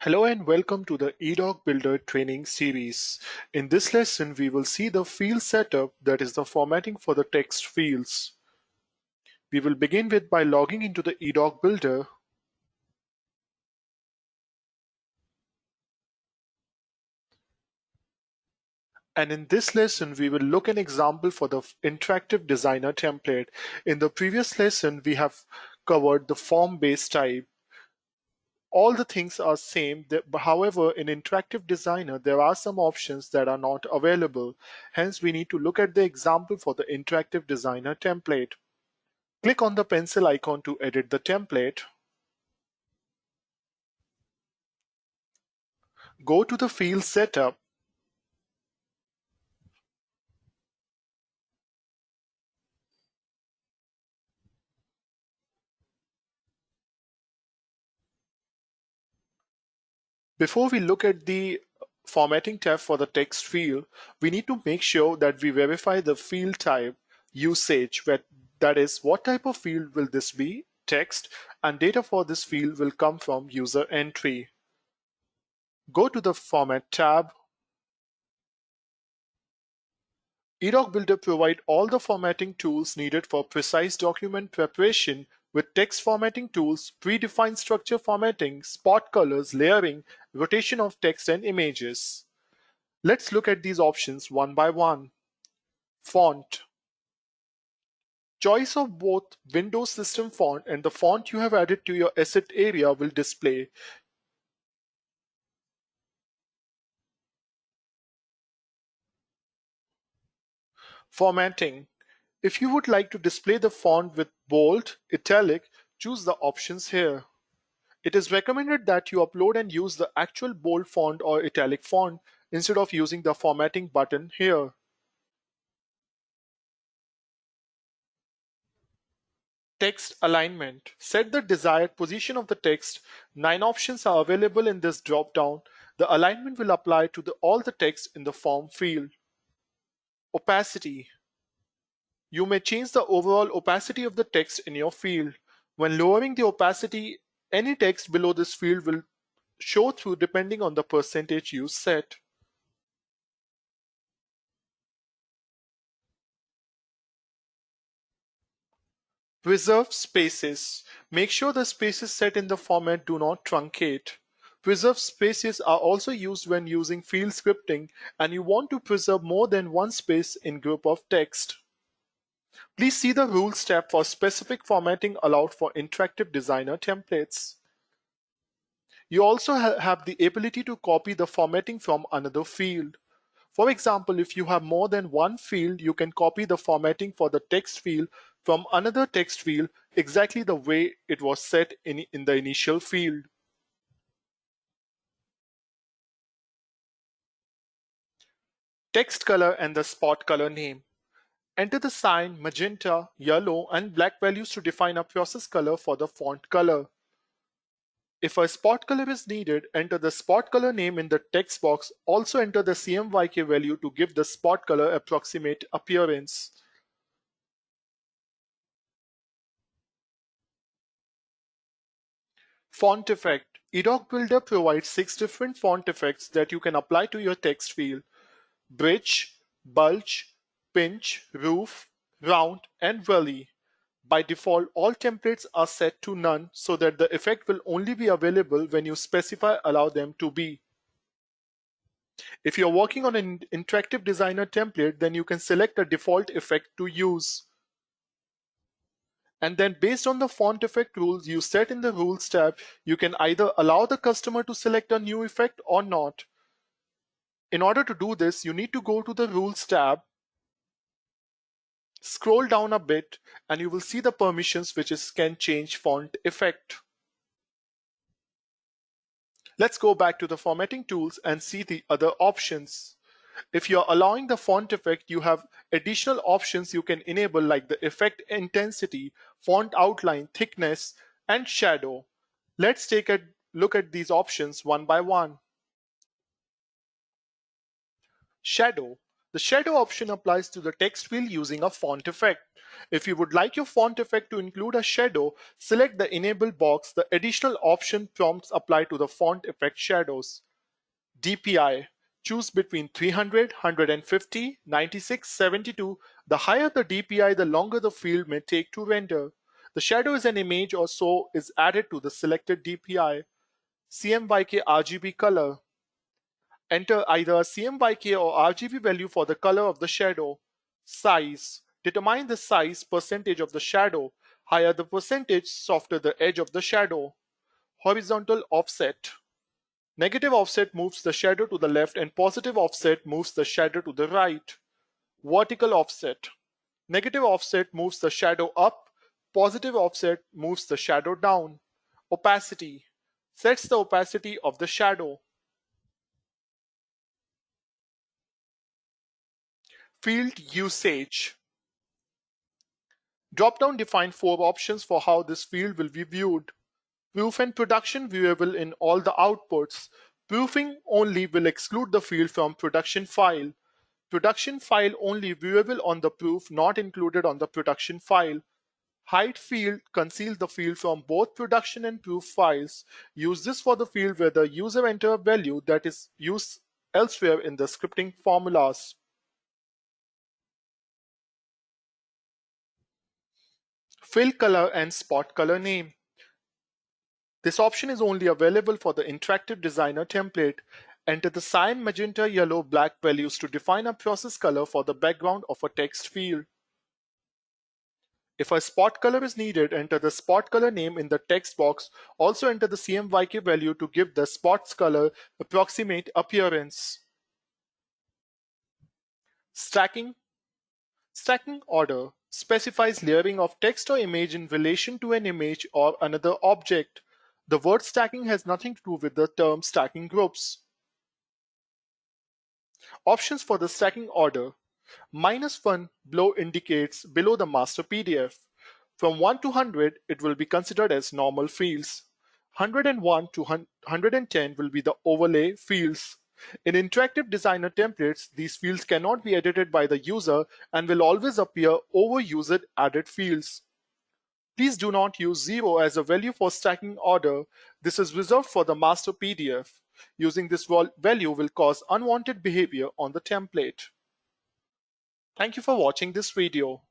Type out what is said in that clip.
Hello and welcome to the EDOC Builder training series. In this lesson, we will see the field setup, that is the formatting for the text fields. We will begin with by logging into the EDOC Builder. And in this lesson, we will look an example for the interactive designer template. In the previous lesson, we have covered the form-based type. All the things are same. However, in interactive designer, there are some options that are not available. Hence, we need to look at the example for the interactive designer template. Click on the pencil icon to edit the template. Go to the field setup. Before we look at the formatting tab for the text field, we need to make sure that we verify the field type usage, that is, what type of field will this be? Text, and data for this field will come from user entry. Go to the Format tab. EDOC Builder provides all the formatting tools needed for precise document preparation with text formatting tools, predefined structure formatting, spot colors, layering, rotation of text and images. Let's look at these options one by one. Font. Choice of both Windows system font and the font you have added to your asset area will display. Formatting. If you would like to display the font with bold, italic, choose the options here. It is recommended that you upload and use the actual bold font or italic font instead of using the formatting button here. Text alignment. Set the desired position of the text. 9 options are available in this drop-down. The alignment will apply to all the text in the form field. Opacity. You may change the overall opacity of the text in your field. When lowering the opacity, any text below this field will show through depending on the percentage you set. Preserve spaces. Make sure the spaces set in the format do not truncate. Preserved spaces are also used when using field scripting and you want to preserve more than one space in group of text. Please see the Rules tab for specific formatting allowed for interactive designer templates. You also have the ability to copy the formatting from another field. For example, if you have more than one field, you can copy the formatting for the text field from another text field exactly the way it was set in the initial field. Text color and the spot color name. Enter the cyan, magenta, yellow, and black values to define a process color for the font color. If a spot color is needed, enter the spot color name in the text box. Also enter the CMYK value to give the spot color approximate appearance. Font effect. EDOC Builder provides 6 different font effects that you can apply to your text field. Bridge, bulge, pinch, roof, round, and valley. By default, all templates are set to none so that the effect will only be available when you specify allow them to be. If you're working on an interactive designer template, then you can select a default effect to use. And then based on the font effect rules you set in the Rules tab, you can either allow the customer to select a new effect or not. In order to do this, you need to go to the Rules tab, scroll down a bit, and you will see the permissions which is can change font effect. Let's go back to the formatting tools and see the other options. If you're allowing the font effect, you have additional options you can enable like the effect intensity, font outline, thickness, and shadow. Let's take a look at these options one by one. Shadow. The shadow option applies to the text field using a font effect. If you would like your font effect to include a shadow, select the Enable box. The additional option prompts apply to the font effect shadows. DPI. Choose between 300, 150, 96, 72. The higher the DPI, the longer the field may take to render. The shadow is an image or so is added to the selected DPI. CMYK RGB color. Enter either a CMYK or RGB value for the color of the shadow. Size. Determine the size percentage of the shadow. Higher the percentage, softer the edge of the shadow. Horizontal offset. Negative offset moves the shadow to the left and positive offset moves the shadow to the right. Vertical offset. Negative offset moves the shadow up. Positive offset moves the shadow down. Opacity. Sets the opacity of the shadow. Field usage. Dropdown defines 4 options for how this field will be viewed. Proof and production viewable in all the outputs. Proofing only will exclude the field from production file. Production file only viewable on the proof, not included on the production file. Hide field conceals the field from both production and proof files. Use this for the field where the user enter a value that is used elsewhere in the scripting formulas. Fill color and spot color name. This option is only available for the interactive designer template. Enter the cyan, magenta, yellow, black values to define a process color for the background of a text field. If a spot color is needed, enter the spot color name in the text box. Also enter the CMYK value to give the spot's color approximate appearance. Stacking. Stacking order specifies layering of text or image in relation to an image or another object. The word stacking has nothing to do with the term stacking groups. Options for the stacking order. -1 below indicates below the master PDF. From 1 to 100, it will be considered as normal fields. 101 to 110 will be the overlay fields. In interactive designer templates, these fields cannot be edited by the user and will always appear over used added fields. Please do not use 0 as a value for stacking order. This is reserved for the master PDF. Using this value will cause unwanted behavior on the template. Thank you for watching this video.